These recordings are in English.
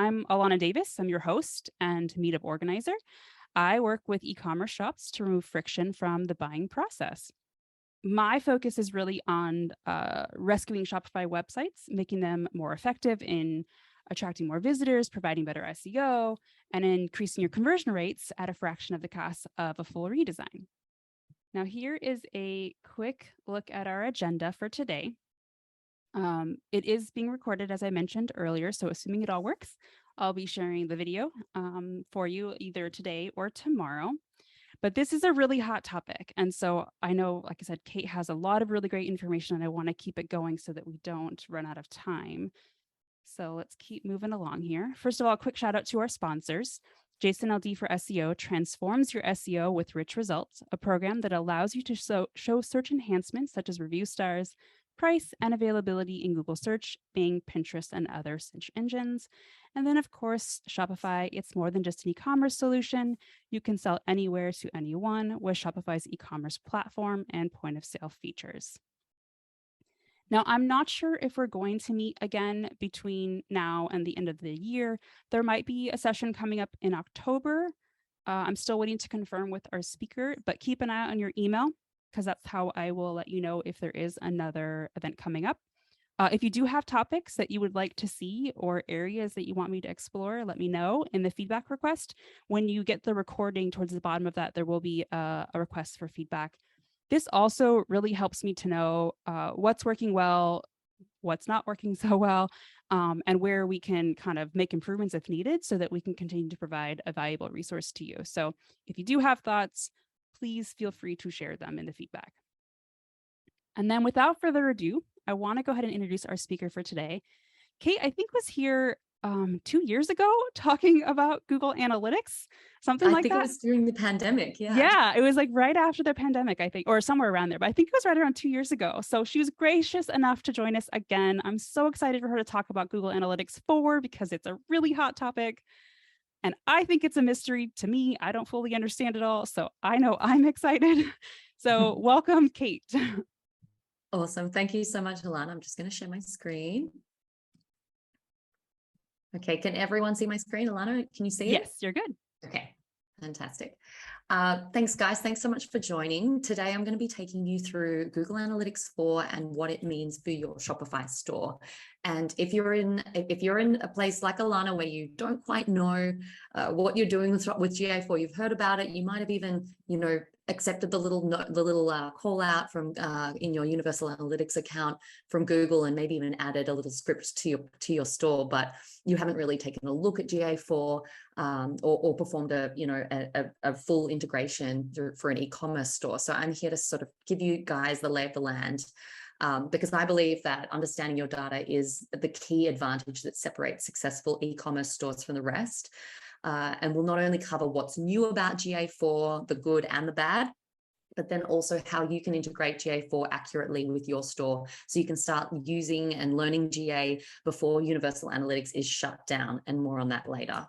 I'm Alana Davis. I'm your host and meetup organizer. I work with e-commerce shops to remove friction from the buying process. My focus is really on rescuing Shopify websites, making them more effective in attracting more visitors, providing better SEO, and increasing your conversion rates at a fraction of the cost of a full redesign. Now, here is a quick look at our agenda for today. It is being recorded, as I mentioned earlier, so assuming it all works, I'll be sharing the video for you either today or tomorrow. But this is a really hot topic. And so I know, like I said, Kate has a lot of really great information, and I want to keep it going so that we don't run out of time. So let's keep moving along here. First of all, a quick shout out to our sponsors. Jason LD for SEO transforms your SEO with rich results, a program that allows you to show search enhancements such as review stars, price, and availability in Google Search, Bing, Pinterest, and other search engines. And then, of course, Shopify. It's more than just an e-commerce solution. You can sell anywhere to anyone with Shopify's e-commerce platform and point of sale features. Now, I'm not sure if we're going to meet again between now and the end of the year. There might be a session coming up in October. I'm still waiting to confirm with our speaker, but keep an eye on your email, because that's how I will let you know if there is another event coming up. If you do have topics that you would like to see or areas that you want me to explore, let me know in the feedback request. When you get the recording, towards the bottom of that, there will be a request for feedback. This also really helps me to know what's working well, what's not working so well, and where we can kind of make improvements if needed so that we can continue to provide a valuable resource to you. So if you do have thoughts, please feel free to share them in the feedback. And then without further ado, I want to go ahead and introduce our speaker for today. Kate, I think, was here 2 years ago talking about Google Analytics, something like that. I think it was during the pandemic. Yeah, it was like right after the pandemic, I think, or somewhere around there. But I think it was right around 2 years ago. So she was gracious enough to join us again. I'm so excited for her to talk about Google Analytics 4 because it's a really hot topic. And I think it's a mystery to me. I don't fully understand it all. So I know I'm excited. So welcome, Kate. Awesome. Thank you so much, Alana. I'm just going to share my screen. Okay. Can everyone see my screen? Alana, can you see it? Yes, you're good. Okay. Fantastic. Thanks, guys. Thanks so much for joining. Today, I'm going to be taking you through Google Analytics 4 and what it means for your Shopify store. And if you're in a place like Alana where you don't quite know what you're doing with GA4, you've heard about it, you might have even, accepted the little call out from in your Universal Analytics account from Google, and maybe even added a little script to your store, but you haven't really taken a look at GA4 or performed a full integration for an e-commerce store. So I'm here to sort of give you guys the lay of the land. Because I believe that understanding your data is the key advantage that separates successful e-commerce stores from the rest. And we'll not only cover what's new about GA4, the good and the bad, but then also how you can integrate GA4 accurately with your store so you can start using and learning GA before Universal Analytics is shut down, and more on that later.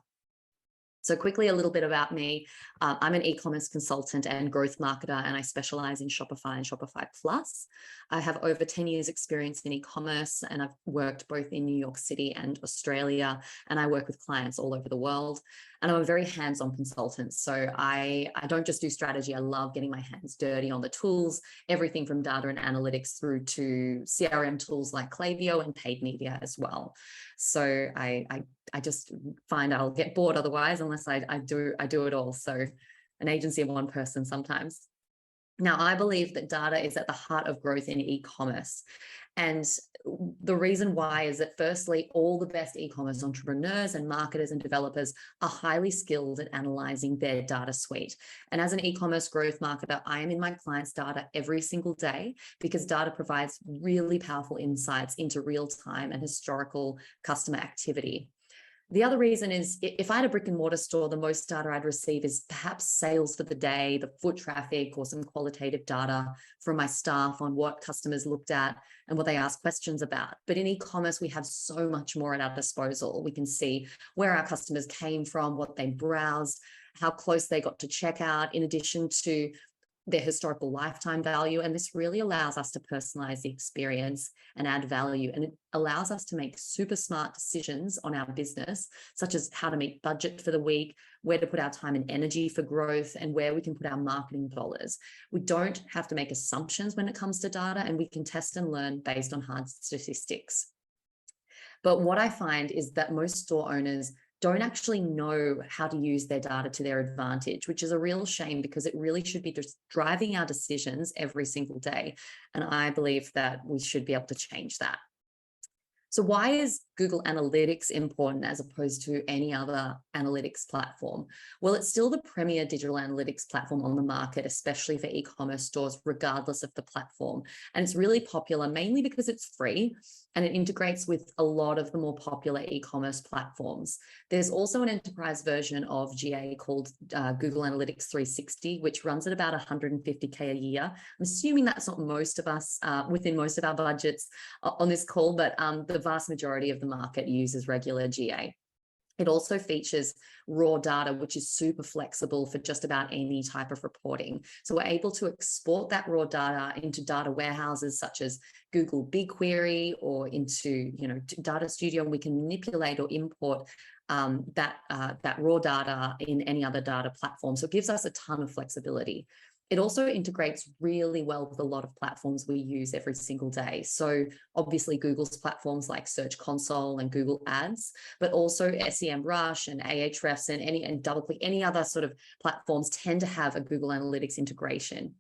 So quickly, a little bit about me. I'm an e-commerce consultant and growth marketer, and I specialize in Shopify and Shopify Plus. I have over 10 years experience in e-commerce, and I've worked both in New York City and Australia, and I work with clients all over the world. And I'm a very hands-on consultant. So I don't just do strategy. I love getting my hands dirty on the tools, everything from data and analytics through to CRM tools like Klaviyo and paid media as well. So I just find I'll get bored otherwise unless I do it all. So an agency of one person sometimes. Now, I believe that data is at the heart of growth in e-commerce. And the reason why is that, firstly, all the best e-commerce entrepreneurs and marketers and developers are highly skilled at analyzing their data suite. And as an e-commerce growth marketer, I am in my clients' data every single day because data provides really powerful insights into real-time and historical customer activity. The other reason is if I had a brick and mortar store, the most data I'd receive is perhaps sales for the day, the foot traffic, or some qualitative data from my staff on what customers looked at and what they asked questions about. But in e-commerce, we have so much more at our disposal. We can see where our customers came from, what they browsed, how close they got to checkout, in addition to their historical lifetime value. And this really allows us to personalize the experience and add value. And it allows us to make super smart decisions on our business, such as how to meet budget for the week, where to put our time and energy for growth, and where we can put our marketing dollars. We don't have to make assumptions when it comes to data, and we can test and learn based on hard statistics. But what I find is that most store owners don't actually know how to use their data to their advantage, which is a real shame, because it really should be just driving our decisions every single day. And I believe that we should be able to change that. So why is Google Analytics important as opposed to any other analytics platform? Well, it's still the premier digital analytics platform on the market, especially for e-commerce stores, regardless of the platform. And it's really popular mainly because it's free and it integrates with a lot of the more popular e-commerce platforms. There's also an enterprise version of GA called Google Analytics 360, which runs at about $150K a year. I'm assuming that's not most of us within most of our budgets on this call, but the vast majority of the market uses regular GA. It also features raw data, which is super flexible for just about any type of reporting. So we're able to export that raw data into data warehouses such as Google BigQuery or into Data Studio, and we can manipulate or import that raw data in any other data platform. So it gives us a ton of flexibility. It also integrates really well with a lot of platforms we use every single day. So obviously Google's platforms like Search Console and Google Ads, but also SEMrush and Ahrefs and DoubleClick, any other sort of platforms tend to have a Google Analytics integration.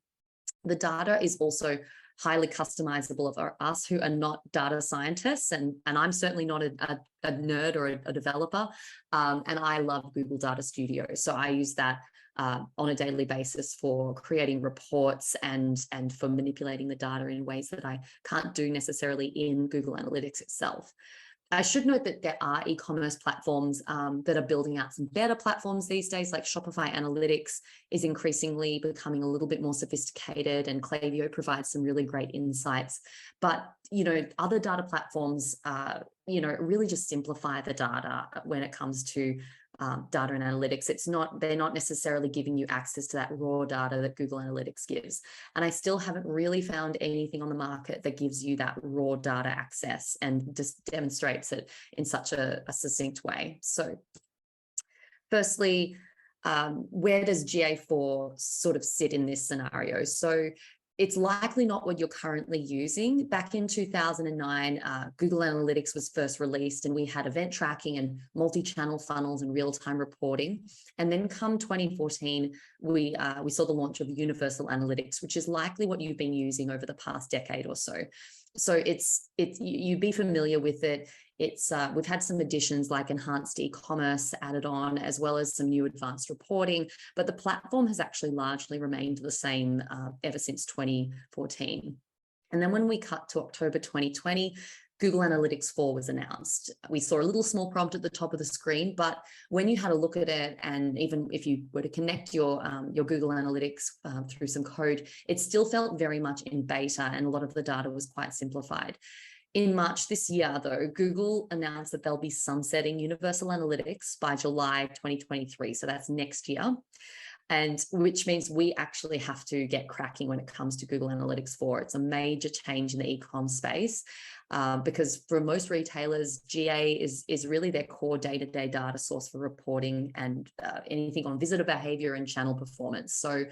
The data is also highly customizable for us who are not data scientists, and I'm certainly not a nerd or a developer, and I love Google Data Studio. So I use that on a daily basis for creating reports and for manipulating the data in ways that I can't do necessarily in Google Analytics itself. I should note that there are e-commerce platforms that are building out some better platforms these days, like Shopify Analytics is increasingly becoming a little bit more sophisticated, and Klaviyo provides some really great insights. But, other data platforms, really just simplify the data when it comes to data and analytics. They're not necessarily giving you access to that raw data that Google Analytics gives. And I still haven't really found anything on the market that gives you that raw data access and just demonstrates it in such a succinct way. So firstly, where does GA4 sort of sit in this scenario? So it's likely not what you're currently using. Back in 2009, Google Analytics was first released, and we had event tracking and multi-channel funnels and real-time reporting. And then come 2014, we saw the launch of Universal Analytics, which is likely what you've been using over the past decade or so. So you'd be familiar with it. We've had some additions like enhanced e-commerce added on, as well as some new advanced reporting, but the platform has actually largely remained the same ever since 2014. And then when we cut to October 2020, Google Analytics 4 was announced. We saw a little small prompt at the top of the screen, but when you had a look at it, and even if you were to connect your Google Analytics through some code, it still felt very much in beta, and a lot of the data was quite simplified. In March this year, though, Google announced that they'll be sunsetting Universal Analytics by July 2023. So that's next year. And which means we actually have to get cracking when it comes to Google Analytics 4. It's a major change in the e-com space because for most retailers, GA is really their core day-to-day data source for reporting and anything on visitor behavior and channel performance. So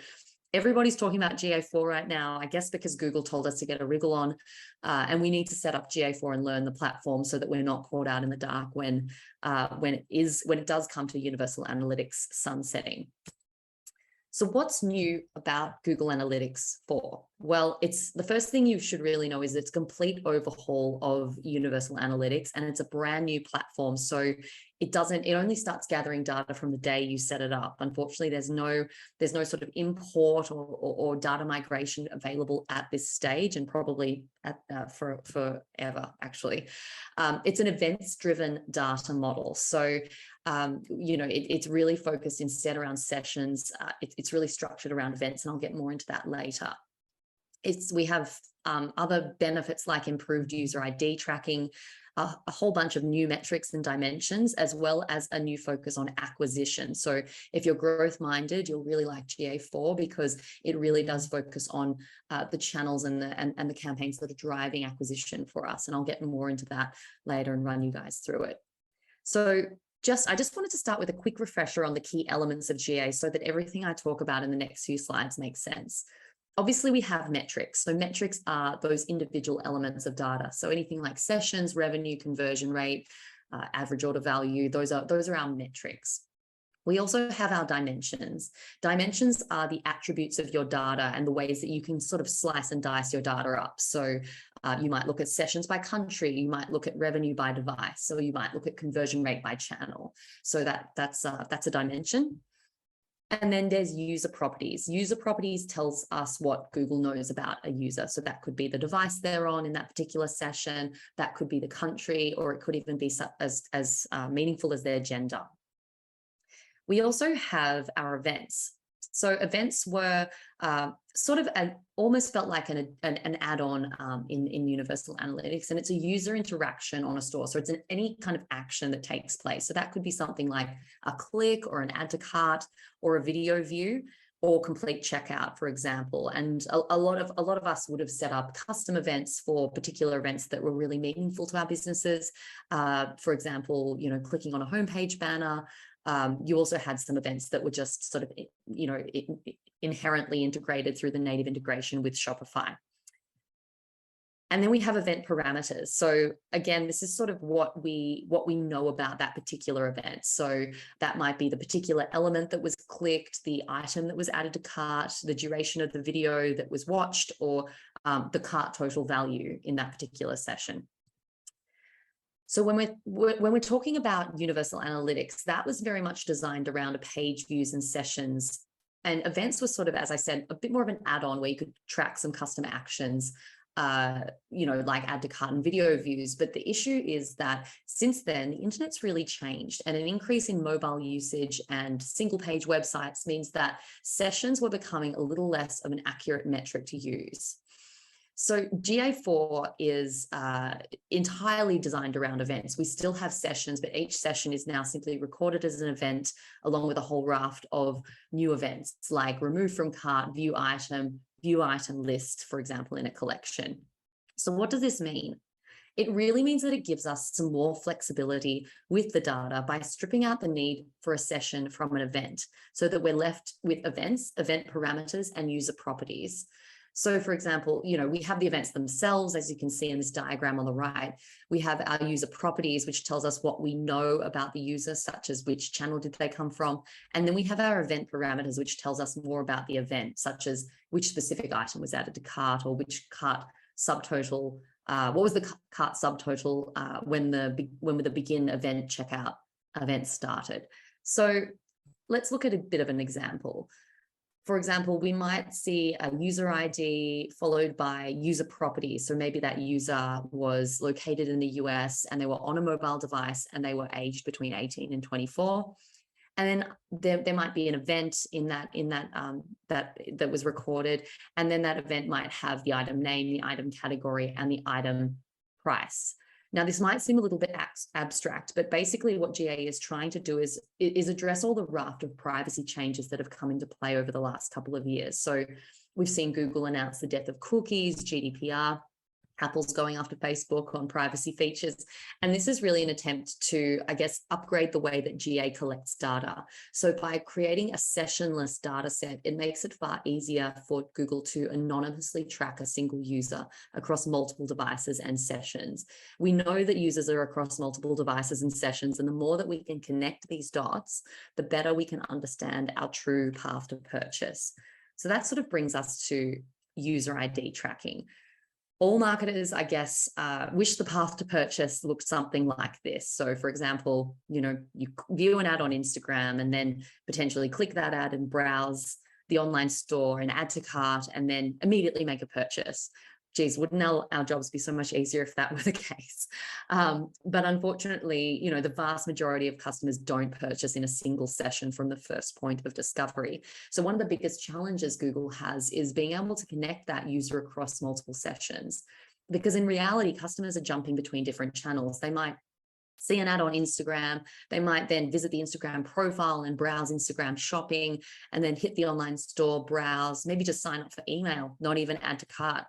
everybody's talking about GA4 right now, I guess because Google told us to get a wriggle on, and we need to set up GA4 and learn the platform so that we're not caught out in the dark when it does come to Universal Analytics sunsetting. So what's new about Google Analytics 4? Well, it's the first thing you should really know is it's a complete overhaul of Universal Analytics, and it's a brand new platform. So it only starts gathering data from the day you set it up. Unfortunately, there's no sort of import or data migration available at this stage, and probably for forever, actually. It's an events-driven data model. So it's really focused instead around sessions. It's really structured around events, and I'll get more into that later. We have other benefits like improved user ID tracking, a whole bunch of new metrics and dimensions, as well as a new focus on acquisition. So if you're growth minded, you'll really like GA4 because it really does focus on the channels and the campaigns that are driving acquisition for us. And I'll get more into that later and run you guys through it. So I just wanted to start with a quick refresher on the key elements of GA so that everything I talk about in the next few slides makes sense. Obviously, we have metrics. So metrics are those individual elements of data. So anything like sessions, revenue, conversion rate, average order value, those are our metrics. We also have our dimensions. Dimensions are the attributes of your data and the ways that you can sort of slice and dice your data up. So you might look at sessions by country, you might look at revenue by device, or you might look at conversion rate by channel. So that's a dimension. And then there's user properties. User properties tells us what Google knows about a user. So that could be the device they're on in that particular session, that could be the country, or it could even be as meaningful as their gender. We also have our events. So events were sort of almost felt like an add-on in Universal Analytics, and it's a user interaction on a store. So it's any kind of action that takes place. So that could be something like a click or an add to cart or a video view or complete checkout, for example. And a lot of us would have set up custom events for particular events that were really meaningful to our businesses. For example, clicking on a homepage banner. You also had some events that were just sort of, inherently integrated through the native integration with Shopify. And then we have event parameters. So again, this is sort of what we know about that particular event. So that might be the particular element that was clicked, the item that was added to cart, the duration of the video that was watched, or the cart total value in that particular session. So when we're talking about Universal Analytics, that was very much designed around a page views and sessions. And events was sort of, as I said, a bit more of an add-on where you could track some custom actions, like add to cart and video views. But the issue is that since then, the internet's really changed, and an increase in mobile usage and single page websites means that sessions were becoming a little less of an accurate metric to use. So GA4 is entirely designed around events. We still have sessions, but each session is now simply recorded as an event, along with a whole raft of new events like remove from cart, view item list, for example, in a collection. So what does this mean? It really means that it gives us some more flexibility with the data by stripping out the need for a session from an event so that we're left with events, event parameters, and user properties. So for example, we have the events themselves, as you can see in this diagram on the right. We have our user properties, which tells us what we know about the user, such as which channel did they come from. And then we have our event parameters, which tells us more about the event, such as which specific item was added to cart, or which cart subtotal, what was the cart subtotal when the begin event checkout event started. So let's look at a bit of an example. For example, we might see a user ID followed by user properties. So maybe that user was located in the US and they were on a mobile device and they were aged between 18 and 24. And then there might be an event that was recorded. And then that event might have the item name, the item category, and the item price. Now, this might seem a little bit abstract, but basically what GA is trying to do is address all the raft of privacy changes that have come into play over the last couple of years. So we've seen Google announce the death of cookies, GDPR, Apple's going after Facebook on privacy features. And this is really an attempt to, I guess, upgrade the way that GA collects data. So by creating a sessionless data set, it makes it far easier for Google to anonymously track a single user across multiple devices and sessions. We know that users are across multiple devices and sessions, and the more that we can connect these dots, the better we can understand our true path to purchase. So that sort of brings us to user ID tracking. All marketers, I guess, wish the path to purchase looked something like this. So for example, you view an ad on Instagram and then potentially click that ad and browse the online store and add to cart and then immediately make a purchase. Geez, wouldn't our jobs be so much easier if that were the case? But unfortunately, the vast majority of customers don't purchase in a single session from the first point of discovery. So one of the biggest challenges Google has is being able to connect that user across multiple sessions. because in reality, customers are jumping between different channels. They might see an ad on Instagram. They might then visit the Instagram profile and browse Instagram shopping, and then hit the online store, browse, maybe just sign up for email, not even add to cart.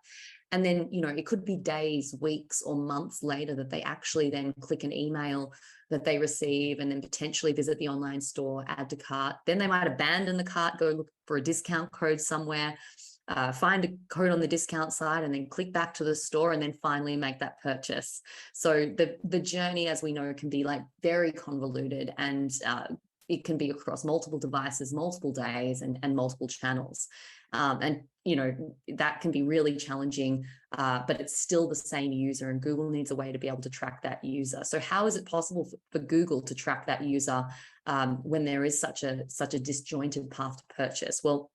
And then, it could be days, weeks, or months later that they actually then click an email that they receive, and then potentially visit the online store, add to cart. Then they might abandon the cart, go look for a discount code somewhere, find a code on the discount site, and then click back to the store, and then finally make that purchase. So the journey, as we know, can be like very convoluted, and it can be across multiple devices, multiple days, and multiple channels. And that can be really challenging, but it's still the same user, and Google needs a way to be able to track that user. So how is it possible for Google to track that user when there is such a disjointed path to purchase? Well,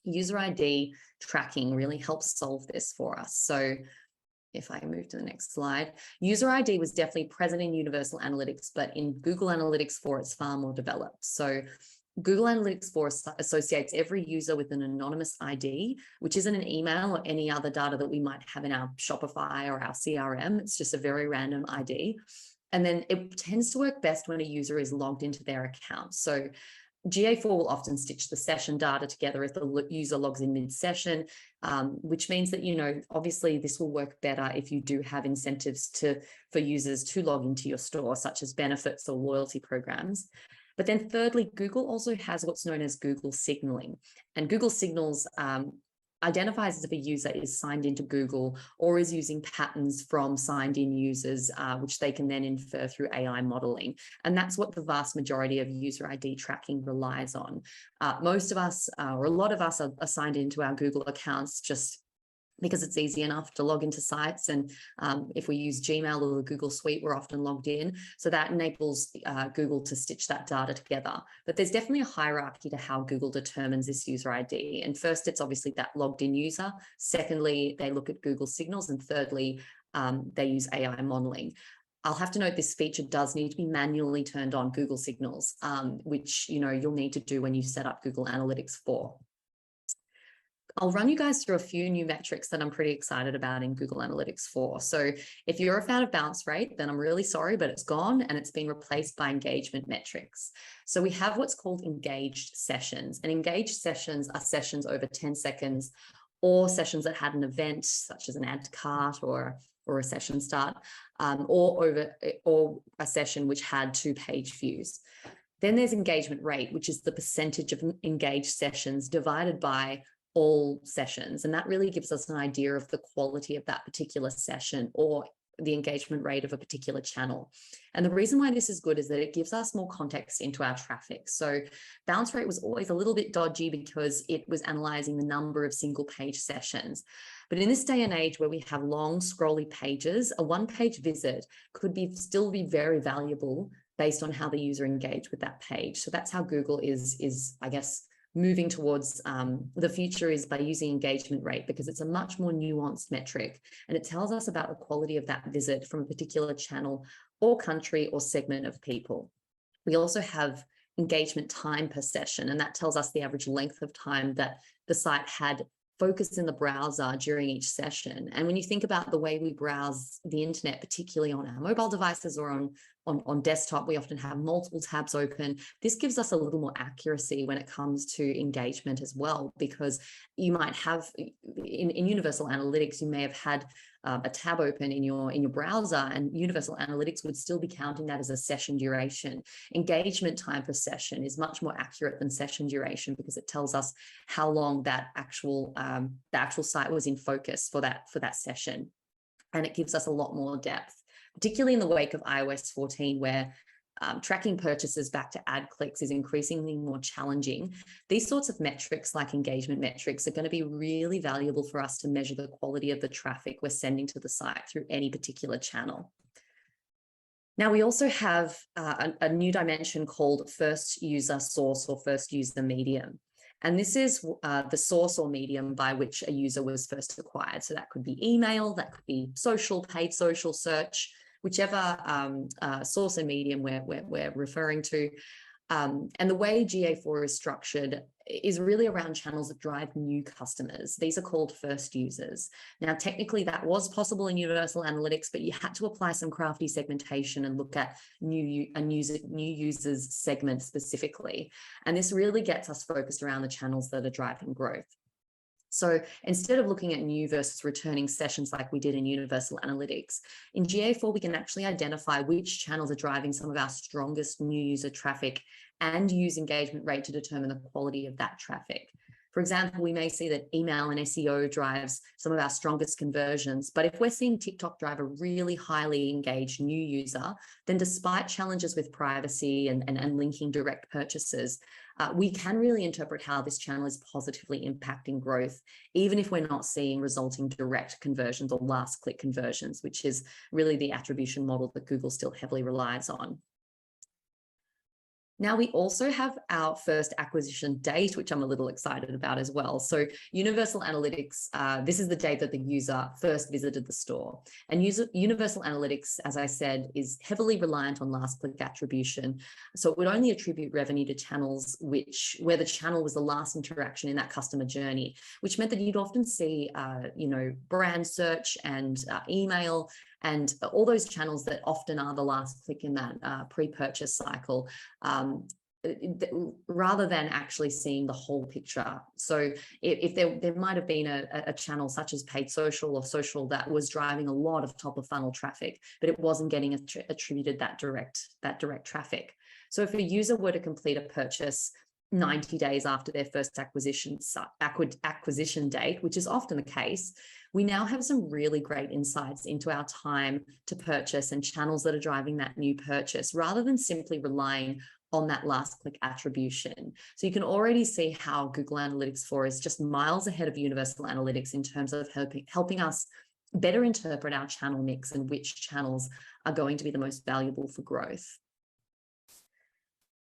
user ID tracking really helps solve this for us. So if I move to the next slide, user ID was definitely present in Universal Analytics, but in Google Analytics 4, it's far more developed. So Google Analytics 4 associates every user with an anonymous ID, which isn't an email or any other data that we might have in our Shopify or our CRM. It's just a very random ID. And then it tends to work best when a user is logged into their account. So GA4 will often stitch the session data together if the user logs in mid-session, which means that, obviously this will work better if you do have incentives for users to log into your store, such as benefits or loyalty programs. But then thirdly, Google also has what's known as Google signaling. And Google signals identifies if a user is signed into Google or is using patterns from signed in users, which they can then infer through AI modeling. And that's what the vast majority of user ID tracking relies on. Most of us, or a lot of us, are signed into our Google accounts just because it's easy enough to log into sites. And if we use Gmail or the Google Suite, we're often logged in. So that enables Google to stitch that data together. But there's definitely a hierarchy to how Google determines this user ID. And first, it's obviously that logged in user. Secondly, they look at Google signals. And thirdly, they use AI modeling. I'll have to note this feature does need to be manually turned on, Google signals, which you'll need to do when you set up Google Analytics 4. I'll run you guys through a few new metrics that I'm pretty excited about in Google Analytics 4. So if you're a fan of bounce rate, then I'm really sorry, but it's gone and it's been replaced by engagement metrics. So we have what's called engaged sessions, and engaged sessions are sessions over 10 seconds or sessions that had an event such as an add to cart or a session start, or a session which had 2 page views. Then there's engagement rate, which is the percentage of engaged sessions divided by all sessions. And that really gives us an idea of the quality of that particular session or the engagement rate of a particular channel. And the reason why this is good is that it gives us more context into our traffic. So bounce rate was always a little bit dodgy because it was analyzing the number of single page sessions. But in this day and age where we have long scrolly pages, a one-page visit could still be very valuable based on how the user engaged with that page. So that's how Google is I guess, moving towards the future, is by using engagement rate, because it's a much more nuanced metric and it tells us about the quality of that visit from a particular channel or country or segment of people. We also have engagement time per session, and that tells us the average length of time that the site had focused in the browser during each session. And when you think about the way we browse the internet, particularly on our mobile devices or on desktop, we often have multiple tabs open. This gives us a little more accuracy when it comes to engagement as well, because you might have in Universal Analytics, you may have had a tab open in your browser, and Universal Analytics would still be counting that as a session duration. Engagement time per session is much more accurate than session duration because it tells us how long that actual the actual site was in focus for that session, and it gives us a lot more depth, particularly in the wake of iOS 14, where tracking purchases back to ad clicks is increasingly more challenging. These sorts of metrics, like engagement metrics, are going to be really valuable for us to measure the quality of the traffic we're sending to the site through any particular channel. Now, we also have a new dimension called first user source or first user medium. And this is the source or medium by which a user was first acquired. So that could be email, that could be social, paid social, search, whichever source and medium we're referring to. And the way GA4 is structured is really around channels that drive new customers. These are called first users. Now, technically that was possible in Universal Analytics, but you had to apply some crafty segmentation and look at new users segment specifically. And this really gets us focused around the channels that are driving growth. So instead of looking at new versus returning sessions like we did in Universal Analytics, in GA4, we can actually identify which channels are driving some of our strongest new user traffic and use engagement rate to determine the quality of that traffic. For example, we may see that email and SEO drives some of our strongest conversions, but if we're seeing TikTok drive a really highly engaged new user, then despite challenges with privacy and linking direct purchases, we can really interpret how this channel is positively impacting growth, even if we're not seeing resulting direct conversions or last click conversions, which is really the attribution model that Google still heavily relies on. Now, we also have our first acquisition date, which I'm a little excited about as well. So Universal Analytics, this is the date that the user first visited the store. And Universal Analytics, as I said, is heavily reliant on last click attribution. So it would only attribute revenue to channels where the channel was the last interaction in that customer journey, which meant that you'd often see, brand search and email and all those channels that often are the last click in that pre-purchase cycle, rather than actually seeing the whole picture. So if there might have been a channel such as paid social or social that was driving a lot of top of funnel traffic, but it wasn't getting attributed that direct traffic. So if a user were to complete a purchase 90 days after their first acquisition date, which is often the case, we now have some really great insights into our time to purchase and channels that are driving that new purchase, rather than simply relying on that last click attribution. So you can already see how Google Analytics 4 is just miles ahead of Universal Analytics in terms of helping us better interpret our channel mix and which channels are going to be the most valuable for growth.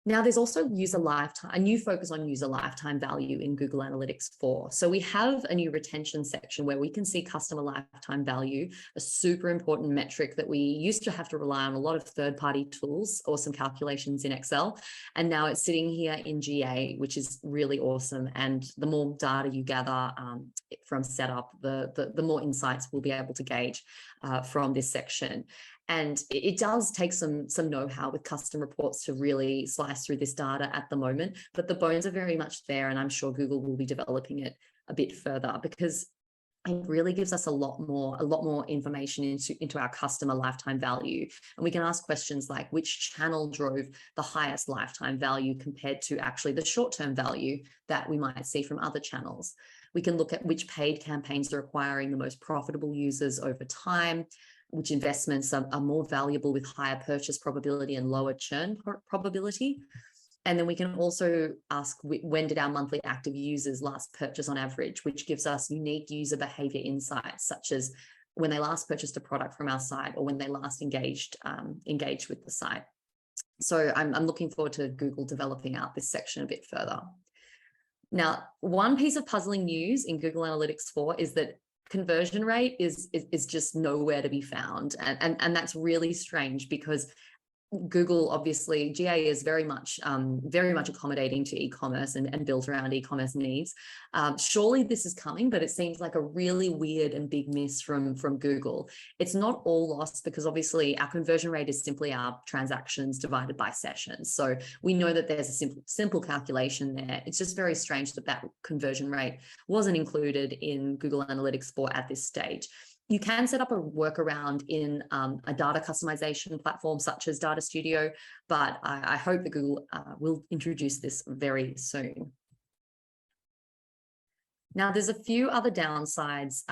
Now, there's also a new focus on user lifetime value in Google Analytics 4. So we have a new retention section where we can see customer lifetime value, a super important metric that we used to have to rely on a lot of third-party tools or some calculations in Excel. And now it's sitting here in GA, which is really awesome. And the more data you gather from setup, the more insights we'll be able to gauge from this section. And it does take some know-how with custom reports to really slice through this data at the moment, but the bones are very much there, and I'm sure Google will be developing it a bit further, because it really gives us a lot more information into our customer lifetime value. And we can ask questions like, which channel drove the highest lifetime value compared to actually the short-term value that we might see from other channels. We can look at which paid campaigns are acquiring the most profitable users over time, which investments are more valuable with higher purchase probability and lower churn probability. And then we can also ask, when did our monthly active users last purchase on average, which gives us unique user behavior insights, such as when they last purchased a product from our site or when they last engaged with the site. So I'm looking forward to Google developing out this section a bit further. Now, one piece of puzzling news in Google Analytics 4 is that conversion rate is just nowhere to be found. And that's really strange, because Google, obviously, GA is very much accommodating to e-commerce and built around e-commerce needs. Surely this is coming, but it seems like a really weird and big miss from Google. It's not all lost, because obviously our conversion rate is simply our transactions divided by sessions. So we know that there's a simple calculation there. It's just very strange that conversion rate wasn't included in Google Analytics 4 at this stage. You can set up a workaround in a data customization platform such as Data Studio, but I hope that Google will introduce this very soon. Now, there's a few other downsides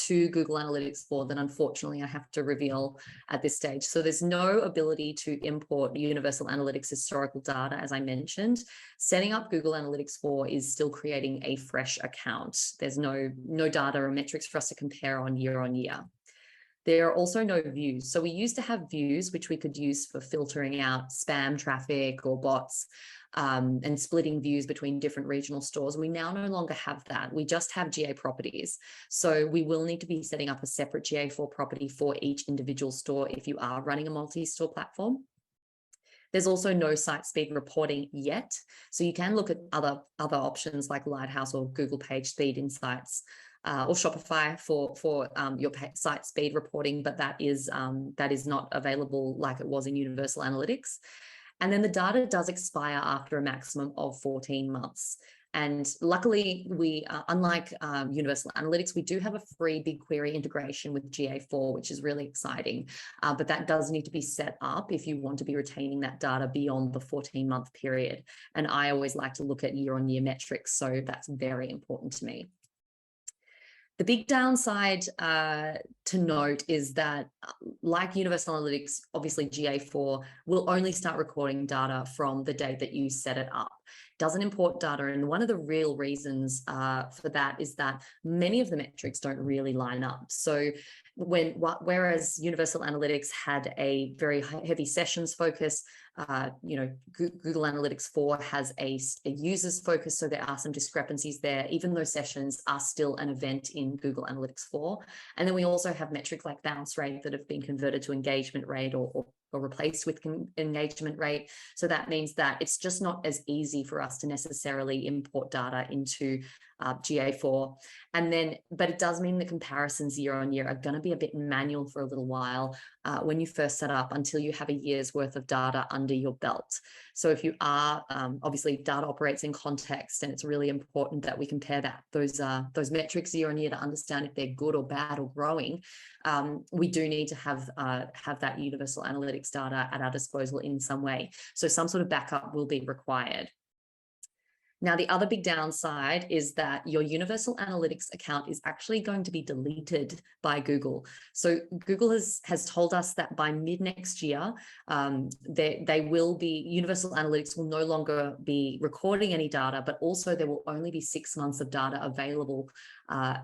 to Google Analytics 4 that unfortunately I have to reveal at this stage. So there's no ability to import Universal Analytics historical data, as I mentioned. Setting up Google Analytics 4 is still creating a fresh account. There's no data or metrics for us to compare on year. There are also no views. So we used to have views, which we could use for filtering out spam traffic or bots, and splitting views between different regional stores. We now no longer have that. We just have GA properties. So we will need to be setting up a separate GA4 property for each individual store if you are running a multi-store platform. There's also no site speed reporting yet. So you can look at other options like Lighthouse or Google Page Speed Insights, or Shopify for your site speed reporting, but that is not available like it was in Universal Analytics. And then the data does expire after a maximum of 14 months. And luckily, we, unlike Universal Analytics, we do have a free BigQuery integration with GA4, which is really exciting. But that does need to be set up if you want to be retaining that data beyond the 14-month period. And I always like to look at year-on-year metrics, so that's very important to me. The big downside to note is that, like Universal Analytics, obviously GA4 will only start recording data from the date that you set it up. Doesn't import data, and one of the real reasons for that is that many of the metrics don't really line up. So whereas Universal Analytics had a very heavy sessions focus, Google Analytics 4 has a users focus, so there are some discrepancies there, even though sessions are still an event in Google Analytics 4. And then we also have metrics like bounce rate that have been converted to engagement rate or replaced with engagement rate. So that means that it's just not as easy for us to necessarily import data into GA4. But it does mean the comparisons year on year are going to be a bit manual for a little while when you first set up, until you have a year's worth of data under your belt. So if you are, obviously data operates in context, and it's really important that we compare those metrics year on year to understand if they're good or bad or growing. We do need to have that Universal Analytics data at our disposal in some way. So some sort of backup will be required. Now, the other big downside is that your Universal Analytics account is actually going to be deleted by Google. So Google has told us that by mid next year, Universal Analytics will no longer be recording any data, but also there will only be 6 months of data available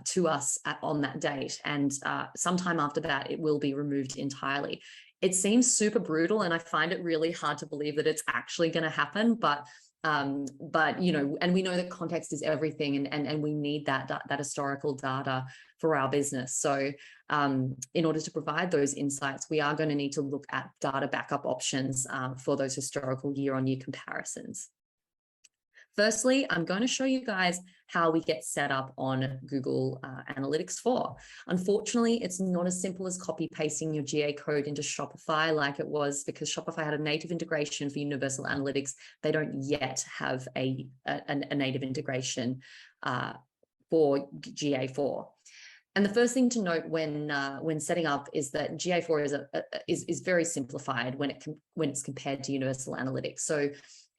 to us on that date. And sometime after that, it will be removed entirely. It seems super brutal, and I find it really hard to believe that it's actually going to happen, but and we know that context is everything, and we need that historical data for our business. So in order to provide those insights, we are going to need to look at data backup options for those historical year-on-year comparisons. Firstly, I'm going to show you guys how we get set up on Google Analytics 4. Unfortunately, it's not as simple as copy pasting your GA code into Shopify like it was, because Shopify had a native integration for Universal Analytics. They don't yet have a native integration for GA4. And the first thing to note when setting up is that GA4 is very simplified when it's compared to Universal Analytics. So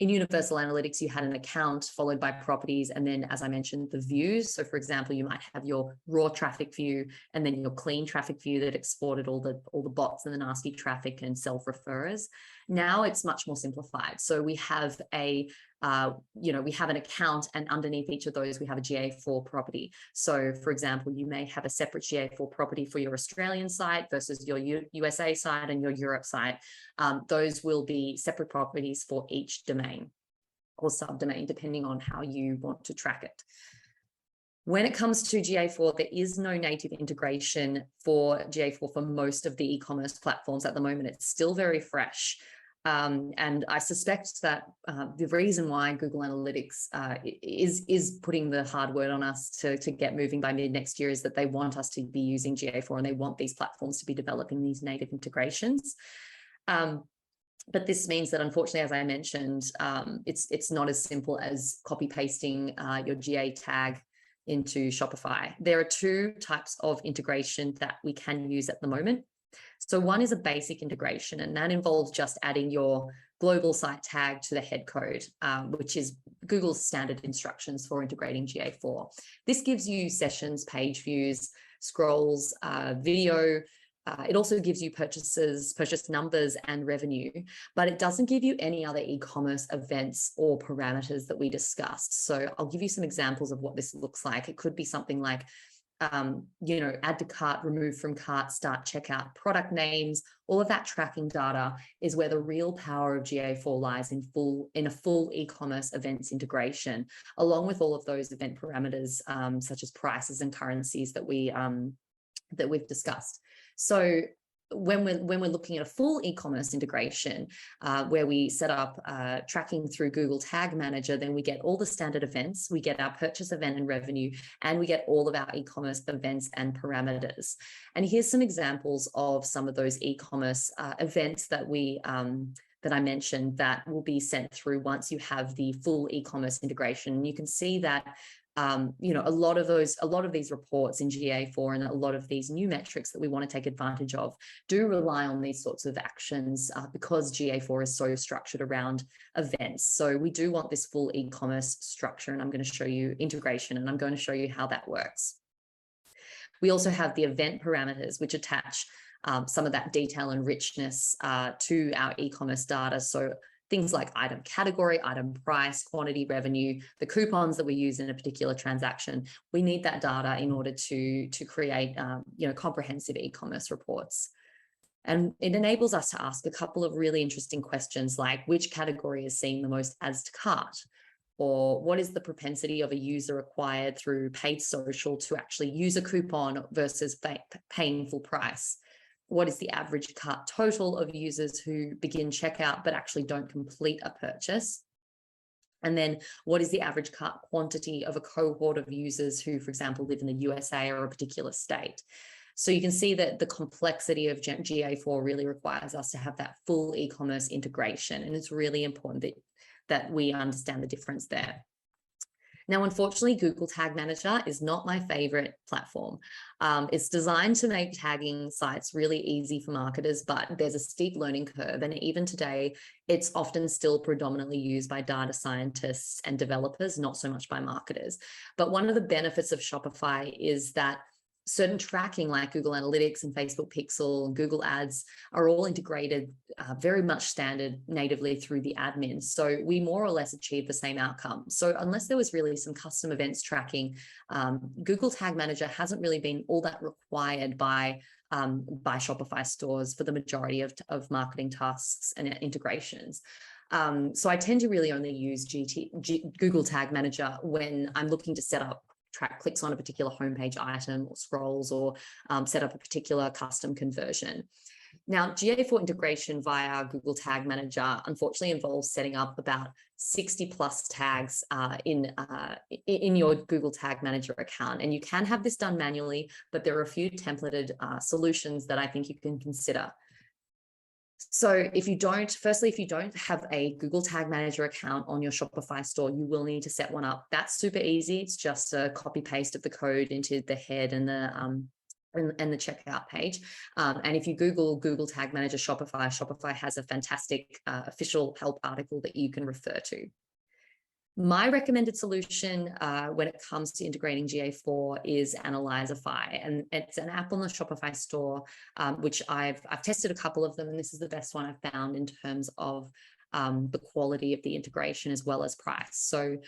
in Universal Analytics, you had an account followed by properties, and then, as I mentioned, the views. So for example, you might have your raw traffic view and then your clean traffic view that exported all the bots and the nasty traffic and self-referrers. Now it's much more simplified. So we have we have an account, and underneath each of those, we have a GA4 property. So for example, you may have a separate GA4 property for your Australian site versus your USA site and your Europe site. Those will be separate properties for each domain or subdomain, depending on how you want to track it. When it comes to GA4, there is no native integration for GA4 for most of the e-commerce platforms at the moment. It's still very fresh. And I suspect that the reason why Google Analytics is putting the hard word on us to get moving by mid next year is that they want us to be using GA4, and they want these platforms to be developing these native integrations. But this means that, unfortunately, as I mentioned, it's not as simple as copy pasting your GA tag into Shopify. There are two types of integration that we can use at the moment. So one is a basic integration, and that involves just adding your global site tag to the head code, which is Google's standard instructions for integrating GA4. This gives you sessions, page views, scrolls, video. It also gives you purchase numbers and revenue, but it doesn't give you any other e-commerce events or parameters that we discussed. So I'll give you some examples of what this looks like. It could be something like add to cart, remove from cart, start checkout, product names. All of that tracking data is where the real power of GA4 lies in a full e-commerce events integration, along with all of those event parameters such as prices and currencies that we've discussed. So when we're looking at a full e-commerce integration, where we set up tracking through Google Tag Manager, then we get all the standard events, we get our purchase event and revenue, and we get all of our e-commerce events and parameters. And here's some examples of some of those e-commerce events that that I mentioned that will be sent through once you have the full e-commerce integration. And you can see that a lot of these reports in GA4 and a lot of these new metrics that we want to take advantage of do rely on these sorts of actions because GA4 is so structured around events. So we do want this full e-commerce structure, and I'm going to show you integration, and I'm going to show you how that works. We also have the event parameters, which attach some of that detail and richness to our e-commerce data. So things like item category, item price, quantity, revenue, the coupons that we use in a particular transaction. We need that data in order to create comprehensive e-commerce reports. And it enables us to ask a couple of really interesting questions, like which category is seeing the most adds to cart? Or what is the propensity of a user acquired through paid social to actually use a coupon versus paying full price? What is the average cart total of users who begin checkout but actually don't complete a purchase? And then what is the average cart quantity of a cohort of users who, for example, live in the USA or a particular state? So you can see that the complexity of GA4 really requires us to have that full e-commerce integration. And it's really important that we understand the difference there. Now, unfortunately, Google Tag Manager is not my favorite platform. It's designed to make tagging sites really easy for marketers, but there's a steep learning curve. And even today, it's often still predominantly used by data scientists and developers, not so much by marketers. But one of the benefits of Shopify is that certain tracking like Google Analytics and Facebook Pixel and Google Ads are all integrated very much standard natively through the admin. So we more or less achieve the same outcome. So unless there was really some custom events tracking, Google Tag Manager hasn't really been all that required by Shopify stores for the majority of marketing tasks and integrations. So I tend to really only use Google Tag Manager when I'm looking to set up track clicks on a particular homepage item or scrolls, or set up a particular custom conversion. Now, GA4 integration via Google Tag Manager unfortunately involves setting up about 60 plus tags in your Google Tag Manager account. And you can have this done manually, but there are a few templated solutions that I think you can consider. So if you don't have a Google Tag Manager account on your Shopify store, you will need to set one up. That's super easy. It's just a copy paste of the code into the head and the checkout page. And if you Google Tag Manager Shopify has a fantastic official help article that you can refer to. My recommended solution when it comes to integrating GA4 is Analyzify, and it's an app on the Shopify store, which I've tested a couple of them, and this is the best one I've found in terms of the quality of the integration as well as price. So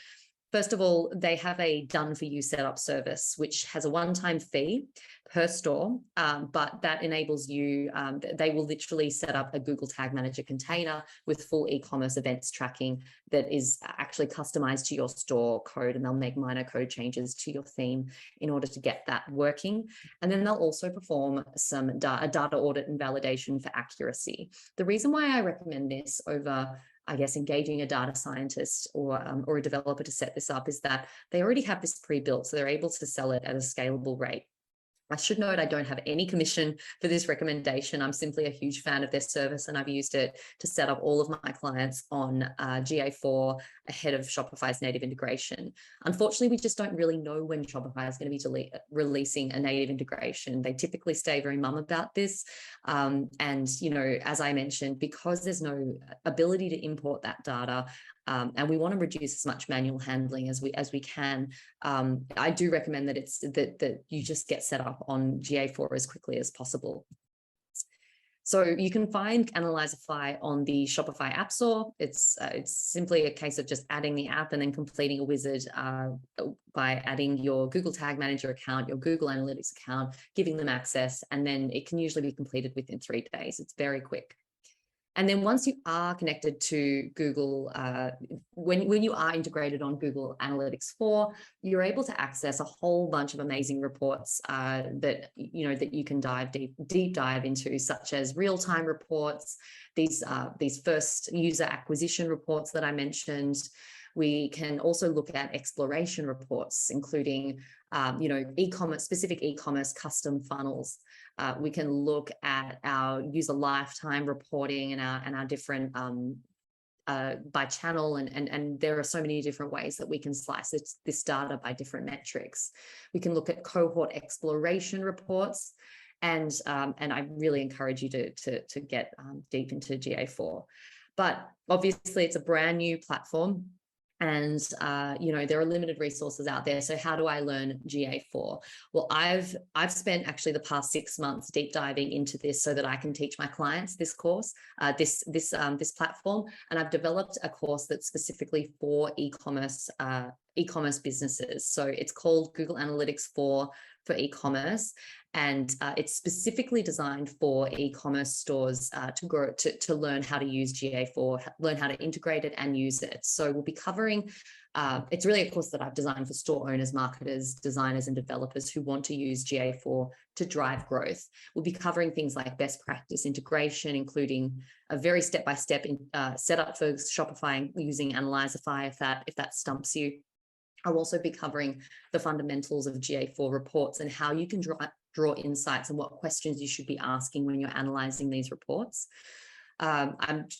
first of all, they have a done-for-you setup service, which has a one-time fee per store, but that enables you, they will literally set up a Google Tag Manager container with full e-commerce events tracking that is actually customized to your store code, and they'll make minor code changes to your theme in order to get that working. And then they'll also perform a data audit and validation for accuracy. The reason why I recommend this over engaging a data scientist or a developer to set this up is that they already have this pre-built, so they're able to sell it at a scalable rate. I should note I don't have any commission for this recommendation. I'm simply a huge fan of their service, and I've used it to set up all of my clients on GA4 ahead of Shopify's native integration. Unfortunately, we just don't really know when Shopify is going to be releasing a native integration. They typically stay very mum about this. And, as I mentioned, because there's no ability to import that data, and we want to reduce as much manual handling as we can, I do recommend that that you just get set up on GA4 as quickly as possible. So you can find Analyzify on the Shopify App Store. It's simply a case of just adding the app and then completing a wizard by adding your Google Tag Manager account, your Google Analytics account, giving them access, and then it can usually be completed within 3 days. It's very quick. And then once you are connected to Google, when you are integrated on Google Analytics 4, you're able to access a whole bunch of amazing reports that you can deep dive into, such as real-time reports, these first user acquisition reports that I mentioned. We can also look at exploration reports, including specific e-commerce custom funnels. We can look at our user lifetime reporting and our different by channel, and there are so many different ways that we can slice this data by different metrics. We can look at cohort exploration reports, and I really encourage you to get deep into GA4. But obviously, it's a brand new platform. And, there are limited resources out there. So how do I learn GA4? Well, I've spent actually the past 6 months deep diving into this so that I can teach my clients this course, this platform. And I've developed a course that's specifically for e-commerce businesses. So it's called Google Analytics for e-commerce. And it's specifically designed for e-commerce stores to learn how to use GA4, learn how to integrate it and use it. So we'll be covering, it's really a course that I've designed for store owners, marketers, designers, and developers who want to use GA4 to drive growth. We'll be covering things like best practice integration, including a very step-by-step setup for Shopify using Analyzify, if that stumps you. I'll also be covering the fundamentals of GA4 reports and how you can draw insights and what questions you should be asking when you're analyzing these reports. I'm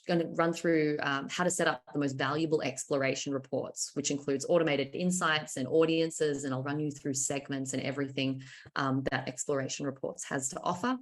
going to run through how to set up the most valuable exploration reports, which includes automated insights and audiences, and I'll run you through segments and everything that exploration reports has to offer.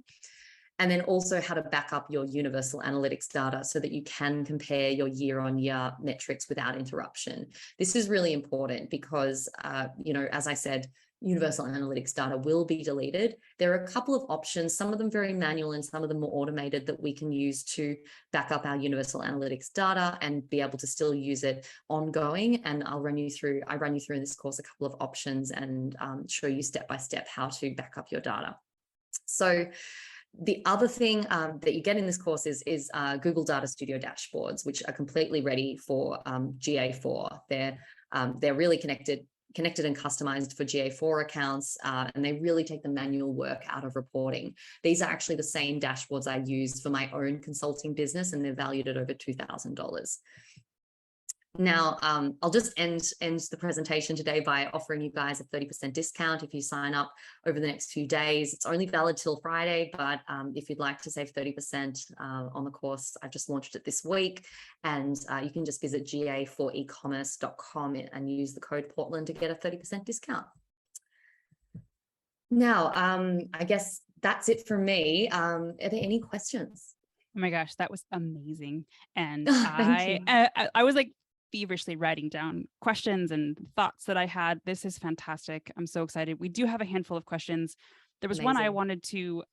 And then also how to back up your universal analytics data so that you can compare your year-on-year metrics without interruption. This is really important because, as I said, universal analytics data will be deleted. There are a couple of options, some of them very manual and some of them more automated, that we can use to back up our universal analytics data and be able to still use it ongoing. And I run you through in this course a couple of options and show you step by step how to back up your data. So the other thing that you get in this course is Google Data Studio dashboards, which are completely ready for GA4. They're really connected and customized for GA4 accounts, and they really take the manual work out of reporting. These are actually the same dashboards I use for my own consulting business, and they're valued at over $2,000. Now, I'll just end the presentation today by offering you guys a 30% discount if you sign up over the next few days. It's only valid till Friday, but if you'd like to save 30% on the course, I've just launched it this week, and you can just visit ga4ecommerce.com and use the code Portland to get a 30% discount. Now, I guess that's it from me. Are there any questions? Oh my gosh, that was amazing. And Thank you. I was like feverishly writing down questions and thoughts that I had. This is fantastic. I'm so excited. We do have a handful of questions. There was one I wanted to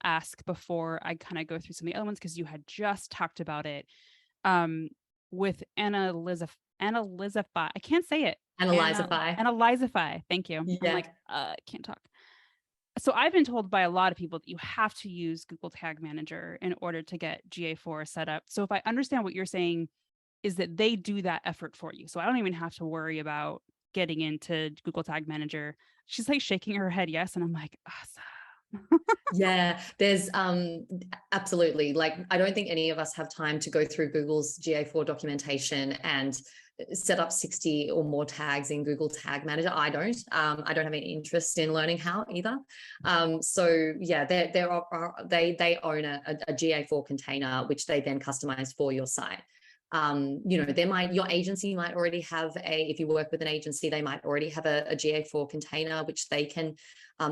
ask before I kind of go through some of the other ones, because you had just talked about it with Analyzify. I can't say it. Analyzify. Thank you. Yeah. I'm like, I can't talk. So I've been told by a lot of people that you have to use Google Tag Manager in order to get GA4 set up. So if I understand what you're saying, is that they do that effort for you. So I don't even have to worry about getting into Google Tag Manager. She's like shaking her head yes. And I'm like, awesome. Yeah, there's absolutely, like, I don't think any of us have time to go through Google's GA4 documentation and set up 60 or more tags in Google Tag Manager. I don't have any interest in learning how either. So yeah, they own a GA4 container, which they then customize for your site. Your agency might already have if you work with an agency, they might already have a GA4 container, which they can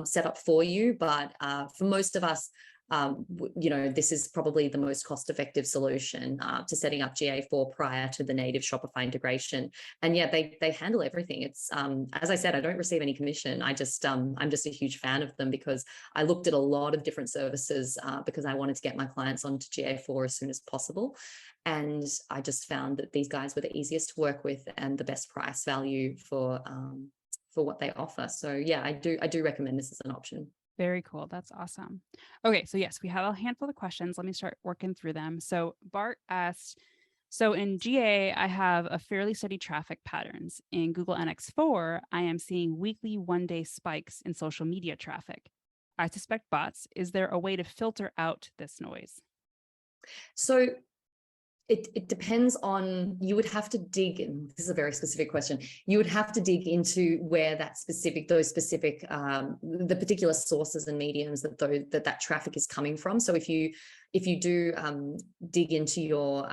set up for you. But for most of us, this is probably the most cost-effective solution to setting up GA4 prior to the native Shopify integration. And yeah, they handle everything. It's as I said, I don't receive any commission. I'm just a huge fan of them, because I looked at a lot of different services because I wanted to get my clients onto GA4 as soon as possible. And I just found that these guys were the easiest to work with and the best price value for what they offer. So yeah, I do recommend this as an option. Very cool. That's awesome. Okay, so yes, we have a handful of questions. Let me start working through them. So Bart asked, so in GA, I have a fairly steady traffic patterns. In Google NX4, I am seeing weekly one-day spikes in social media traffic. I suspect bots. Is there a way to filter out this noise? So it depends on, you would have to dig in. This is a very specific question. You would have to dig into where that specific, the particular sources and mediums that traffic is coming from. So if you do dig into your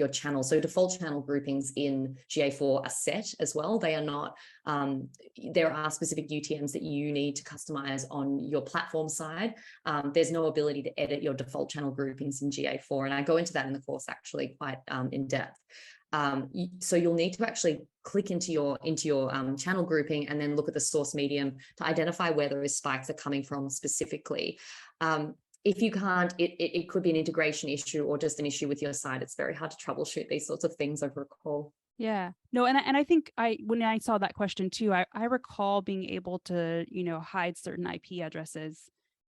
channel, so default channel groupings in GA4 are set as well. They are not, there are specific UTMs that you need to customize on your platform side. There's no ability to edit your default channel groupings in GA4. And I go into that in the course actually quite in depth. So you'll need to actually click into your channel grouping and then look at the source medium to identify where those spikes are coming from specifically. If you can't, it could be an integration issue or just an issue with your site. It's very hard to troubleshoot these sorts of things, I recall. Yeah, no, and I think when I saw that question too, I recall being able to, hide certain IP addresses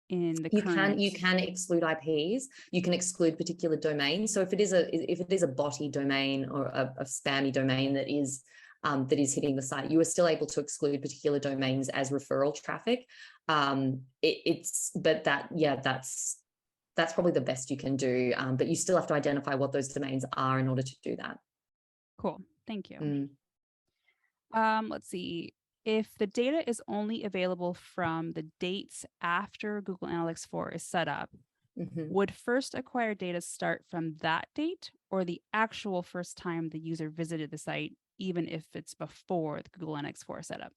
in the current. You can exclude IPs. You can exclude particular domains. So if it is a botty domain or a spammy domain that is hitting the site, you are still able to exclude particular domains as referral traffic. That's probably the best you can do. But you still have to identify what those domains are in order to do that. Cool. Thank you. Let's see. If the data is only available from the dates after Google Analytics 4 is set up, would first acquired data start from that date or the actual first time the user visited the site, even if it's before the Google Analytics 4 setup?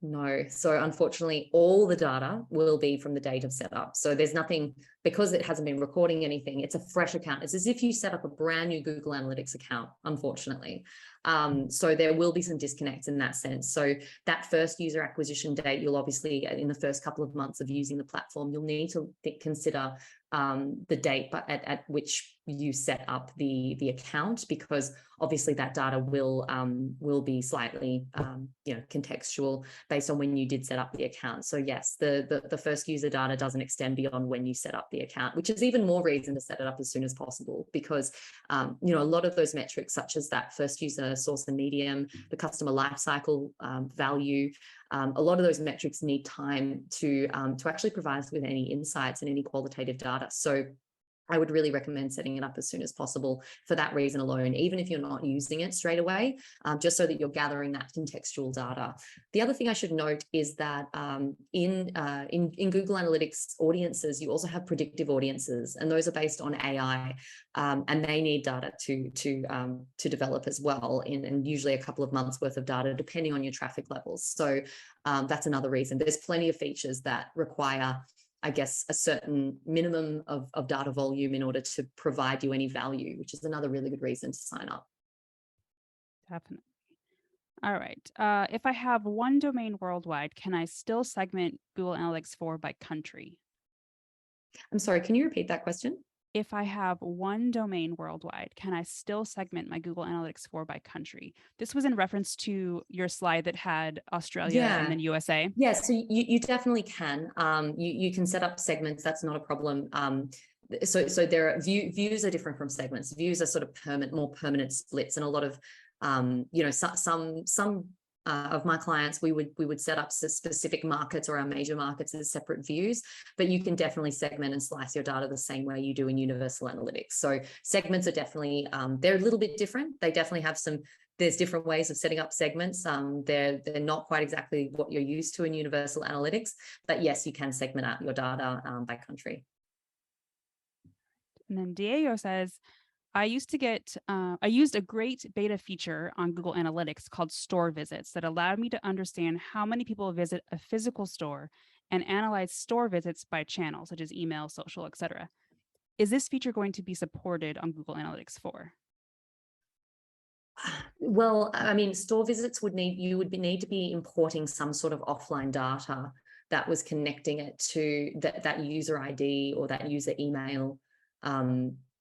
No. So unfortunately, all the data will be from the date of setup. So there's nothing, because it hasn't been recording anything, it's a fresh account. It's as if you set up a brand new Google Analytics account, unfortunately. So there will be some disconnects in that sense. So that first user acquisition date, you'll obviously, in the first couple of months of using the platform, you'll need to consider the date at which you set up the account, because obviously that data will be slightly contextual based on when you did set up the account. So yes, the first user data doesn't extend beyond when you set up the account, which is even more reason to set it up as soon as possible, because a lot of those metrics, such as that first user source and medium, the customer lifecycle value, a lot of those metrics need time to actually provide us with any insights and any qualitative data. So I would really recommend setting it up as soon as possible for that reason alone, even if you're not using it straight away, just so that you're gathering that contextual data. The other thing I should note is that in Google Analytics audiences, you also have predictive audiences, and those are based on AI, and they need data to develop as well, and usually a couple of months worth of data, depending on your traffic levels. So that's another reason. There's plenty of features that require, I guess, a certain minimum of data volume in order to provide you any value, which is another really good reason to sign up. Definitely. All right. If I have one domain worldwide, can I still segment Google Analytics 4 by country? I'm sorry, can you repeat that question? If I have one domain worldwide, can I still segment my Google Analytics 4 by country? This was in reference to your slide that had Australia and then USA. Yeah, so you definitely can. You can set up segments. That's not a problem. So there are views are different from segments. Views are sort of more permanent splits, and a lot of some of my clients, we would set up specific markets or our major markets as separate views, but you can definitely segment and slice your data the same way you do in Universal Analytics. So segments are definitely, they're a little bit different. They definitely have there's different ways of setting up segments. They're not quite exactly what you're used to in Universal Analytics, but yes, you can segment out your data by country. And then Diego says, I used a great beta feature on Google Analytics called store visits that allowed me to understand how many people visit a physical store and analyze store visits by channel, such as email, social, etc. Is this feature going to be supported on Google Analytics 4? Well, I mean, store visits you would need to be importing some sort of offline data that was connecting it to that user ID or that user email,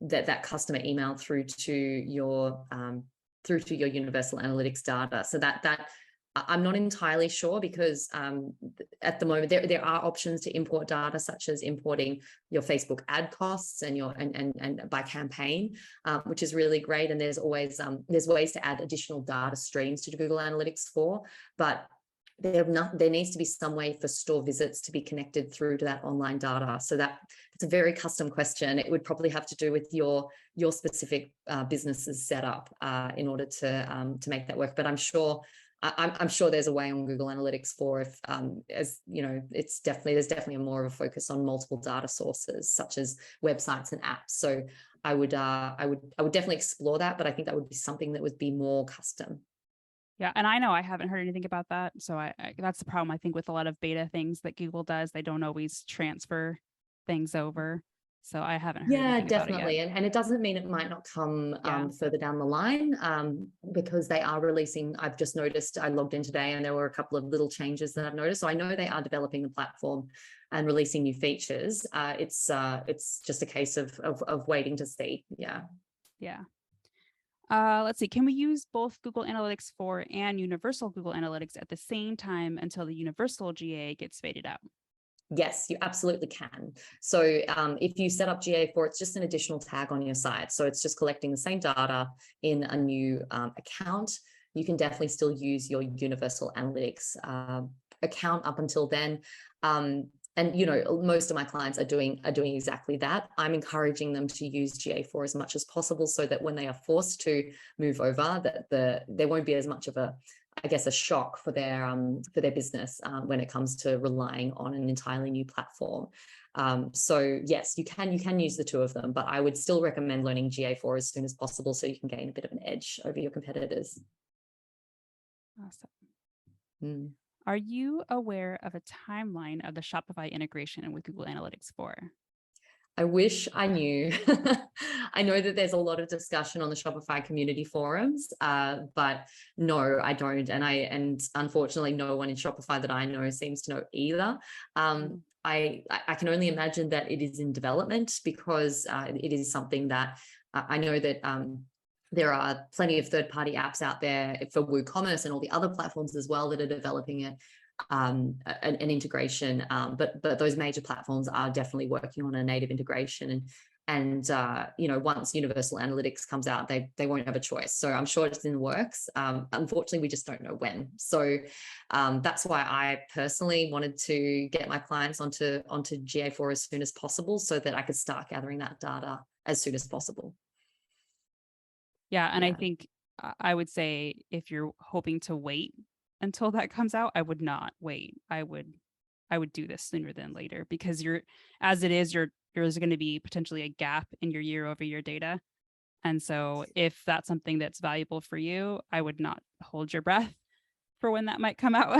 that customer email through to your Universal Analytics data. So that I'm not entirely sure because at the moment there are options to import data, such as importing your Facebook ad costs and your and by campaign, which is really great. And there's always there's ways to add additional data streams to Google Analytics 4, but there needs to be some way for store visits to be connected through to that online data. So it's a very custom question. It would probably have to do with your specific business's setup in order to make that work. But I'm sure there's a way on Google Analytics 4 if, as you know, there's definitely more of a focus on multiple data sources such as websites and apps. So I would definitely explore that, but I think that would be something that would be more custom. Yeah, and I know I haven't heard anything about that. So I that's the problem, I think, with a lot of beta things that Google does. They don't always transfer things over. So I haven't heard anything definitely. about it yet. And it doesn't mean it might not come further down the line, because they are releasing. I've just noticed, I logged in today and there were a couple of little changes that I've noticed. So I know they are developing the platform and releasing new features. It's just a case of waiting to see. Yeah. Let's see. Can we use both Google Analytics 4 and Universal Google Analytics at the same time until the Universal GA gets faded out? Yes, you absolutely can. So if you set up GA4, it's just an additional tag on your site. So it's just collecting the same data in a new account. You can definitely still use your Universal Analytics account up until then. And you know, most of my clients are doing exactly that. I'm encouraging them to use GA4 as much as possible, so that when they are forced to move over, that there won't be as much of a shock for their business when it comes to relying on an entirely new platform. So yes, you can use the two of them, but I would still recommend learning GA4 as soon as possible so you can gain a bit of an edge over your competitors. Awesome. Are you aware of a timeline of the Shopify integration with Google Analytics 4? I wish I knew. I know that there's a lot of discussion on the Shopify community forums, but no, I don't. And unfortunately, no one in Shopify that I know seems to know either. I can only imagine that it is in development, because it is something that I know that there are plenty of third-party apps out there for WooCommerce and all the other platforms as well that are developing it. An integration, but those major platforms are definitely working on a native integration, and you know, once Universal Analytics comes out, they won't have a choice. So I'm sure it's in the works. Unfortunately, we just don't know when. So that's why I personally wanted to get my clients onto GA4 as soon as possible, so that I could start gathering that data as soon as possible. And I think I would say, if you're hoping to wait until that comes out, I would not wait. I would do this sooner than later, because there's going to be potentially a gap in your year-over-year data. And so if that's something that's valuable for you, I would not hold your breath for when that might come out.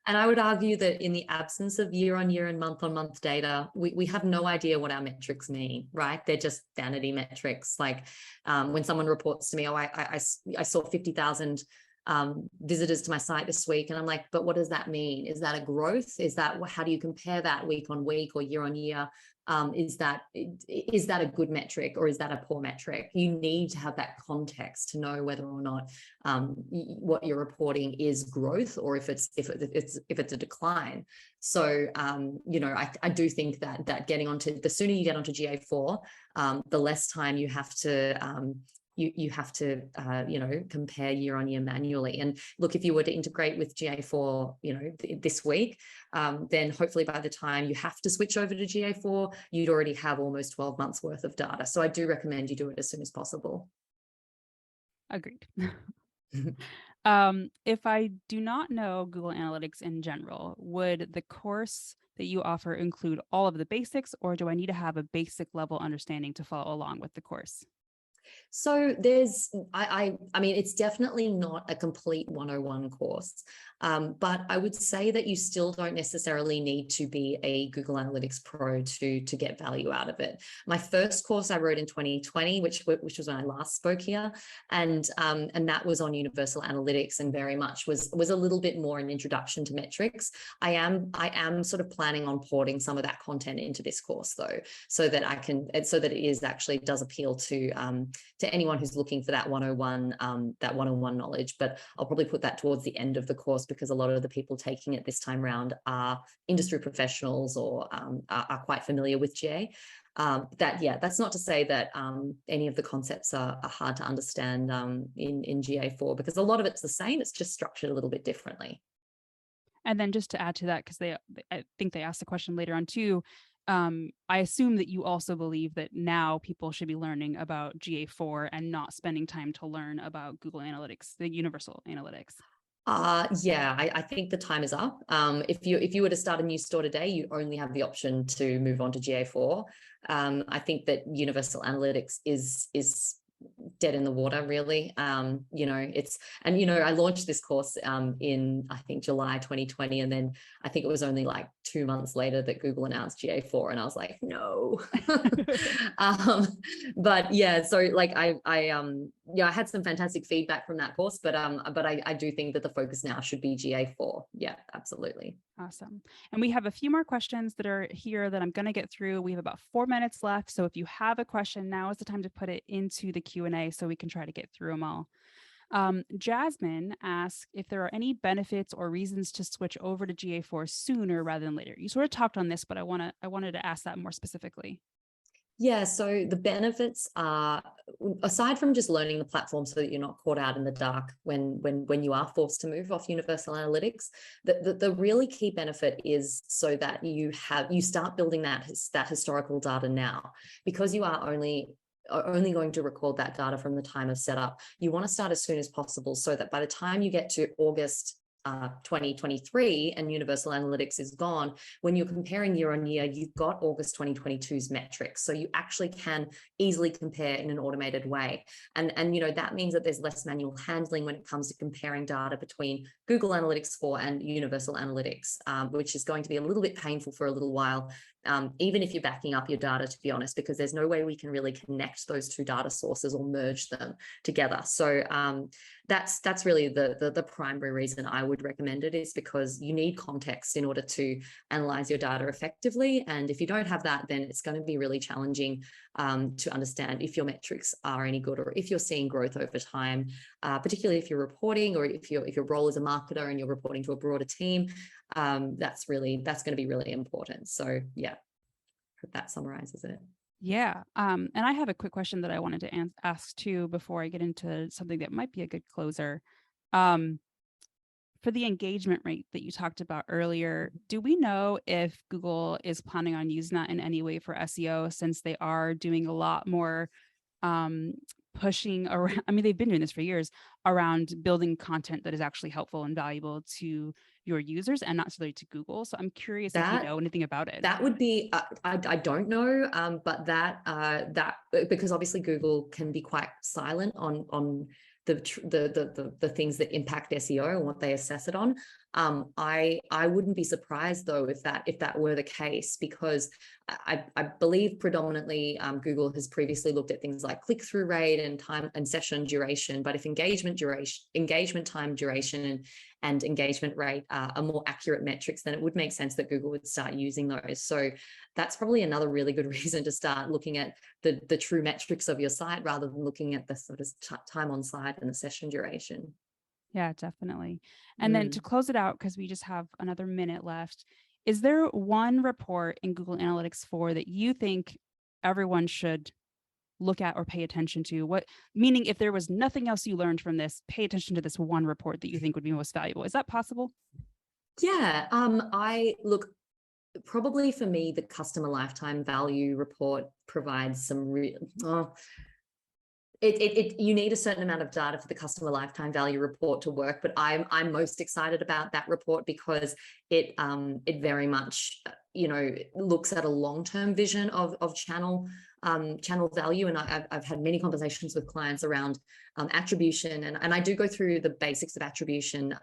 And I would argue that in the absence of year-on-year and month-on-month data, we have no idea what our metrics mean, right? They're just vanity metrics. Like when someone reports to me, oh, I saw 50,000 visitors to my site this week, and I'm like, but what does that mean? Is that a growth? How do you compare that week on week or year on year? Is that a good metric, or is that a poor metric? You need to have that context to know whether or not what you're reporting is growth, or if it's a decline. So you know, I do think that the sooner you get onto GA4, the less time you have to you have to you know, compare year on year manually. And look, if you were to integrate with GA4, you know, this week, then hopefully by the time you have to switch over to GA4, you'd already have almost 12 months worth of data. So I do recommend you do it as soon as possible. Agreed. If I do not know Google Analytics in general, would the course that you offer include all of the basics, or do I need to have a basic level understanding to follow along with the course? So there's, I mean, it's definitely not a complete 101 course, but I would say that you still don't necessarily need to be a Google Analytics pro to get value out of it. My first course I wrote in 2020, which was when I last spoke here, and that was on Universal Analytics, and very much was a little bit more an introduction to metrics. I am sort of planning on porting some of that content into this course though, so that it does appeal to to anyone who's looking for that 101 knowledge. But I'll probably put that towards the end of the course, because a lot of the people taking it this time around are industry professionals or are quite familiar with GA. That's not to say that any of the concepts are hard to understand in GA4, because a lot of it's the same. It's just structured a little bit differently. And then just to add to that, because I think they asked the question later on too, I assume that you also believe that now people should be learning about GA4 and not spending time to learn about Google Analytics, the universal analytics. I think the time is up. If you were to start a new store today, you only have the option to move on to GA4. I think that universal analytics is dead in the water, really. I launched this course in, I think, July 2020, and then I think it was only like 2 months later that Google announced GA4, and I was like, no. But yeah, so like I had some fantastic feedback from that course, but I do think that the focus now should be GA4. Yeah, absolutely. Awesome. And we have a few more questions that are here that I'm going to get through. We have about 4 minutes left. So if you have a question, now is the time to put it into the Q&A so we can try to get through them all. Jasmine asks if there are any benefits or reasons to switch over to GA4 sooner rather than later. You sort of talked on this, but I wanted to ask that more specifically. Yeah, so the benefits are, aside from just learning the platform so that you're not caught out in the dark when you are forced to move off universal analytics, the really key benefit is so that you start building that historical data now, because you are only going to record that data from the time of setup. You want to start as soon as possible, so that by the time you get to August 2023 and universal analytics is gone, when you're comparing year on year, you've got August 2022's metrics, so you actually can easily compare in an automated way. And that means that there's less manual handling when it comes to comparing data between Google Analytics 4 and universal analytics, which is going to be a little bit painful for a little while, even if you're backing up your data, to be honest, because there's no way we can really connect those two data sources or merge them together. So that's really the primary reason I would recommend it, is because you need context in order to analyze your data effectively. And if you don't have that, then it's going to be really challenging to understand if your metrics are any good, or if you're seeing growth over time, particularly if you're reporting, or if your role is a marketer and you're reporting to a broader team. That's going to be really important. So yeah, hope that summarizes it. Yeah. And I have a quick question that I wanted to ask too before I get into something that might be a good closer. For the engagement rate that you talked about earlier, do we know if Google is planning on using that in any way for SEO, since they are doing a lot more pushing around? I mean, they've been doing this for years, around building content that is actually helpful and valuable to your users and not necessarily to Google. So I'm curious if you know anything about it. That would be, I don't know, but that because obviously Google can be quite silent on the things that impact SEO and what they assess it on. I wouldn't be surprised though if that were the case, because I believe predominantly Google has previously looked at things like click-through rate and time and session duration. But if engagement time duration and engagement rate are more accurate metrics, then it would make sense that Google would start using those. So that's probably another really good reason to start looking at the true metrics of your site, rather than looking at the sort of time on site and the session duration. Yeah, definitely. And then to close it out, because we just have another minute left, is there one report in Google Analytics 4 that you think everyone should look at or pay attention to? Meaning if there was nothing else you learned from this, pay attention to this one report that you think would be most valuable. Is that possible? Yeah, probably for me, the customer lifetime value report provides some you need a certain amount of data for the customer lifetime value report to work, but I'm most excited about that report because it very much looks at a long-term vision of channel value. And I've had many conversations with clients around attribution, and I do go through the basics of attribution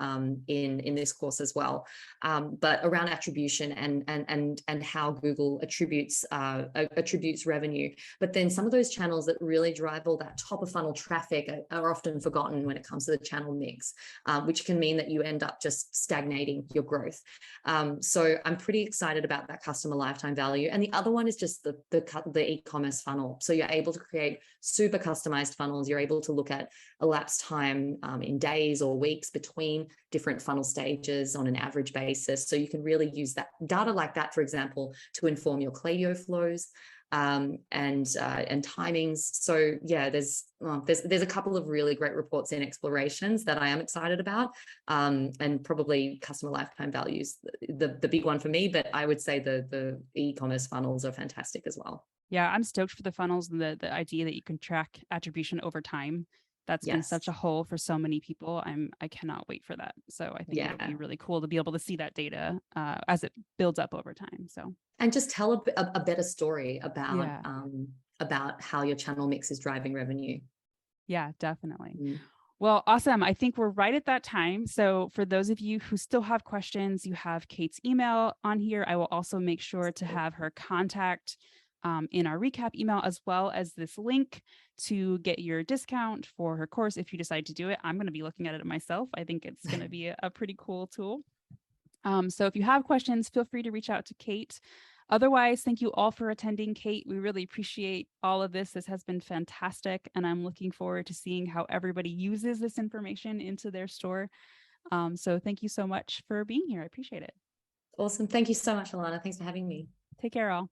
in this course as well, but around attribution and how Google attributes revenue. But then some of those channels that really drive all that top of funnel traffic are often forgotten when it comes to the channel mix, which can mean that you end up just stagnating your growth. So I'm pretty excited about that customer lifetime value. And the other one is just the e-commerce e-commerce funnel. So you're able to create super customized funnels. You're able to look at elapsed time in days or weeks between different funnel stages on an average basis. So you can really use that data like that, for example, to inform your Klaviyo flows and timings. So yeah, there's a couple of really great reports and explorations that I am excited about, and probably customer lifetime values, the big one for me. But I would say the e-commerce funnels are fantastic as well. Yeah, I'm stoked for the funnels and the idea that you can track attribution over time. That's been such a hole for so many people. I cannot wait for that. So I think it'll be really cool to be able to see that data as it builds up over time. So, and just tell a better story about how your channel mix is driving revenue. Yeah, definitely. Well, awesome. I think we're right at that time. So for those of you who still have questions, you have Kate's email on here. I will also make sure to have her contact in our recap email, as well as this link to get your discount for her course if you decide to do it. I'm going to be looking at it myself. I think it's going to be a pretty cool tool. So if you have questions, feel free to reach out to Kate. Otherwise, thank you all for attending, Kate. We really appreciate all of this. This has been fantastic, and I'm looking forward to seeing how everybody uses this information into their store. So thank you so much for being here. I appreciate it. Awesome. Thank you so much, Alana. Thanks for having me. Take care, all.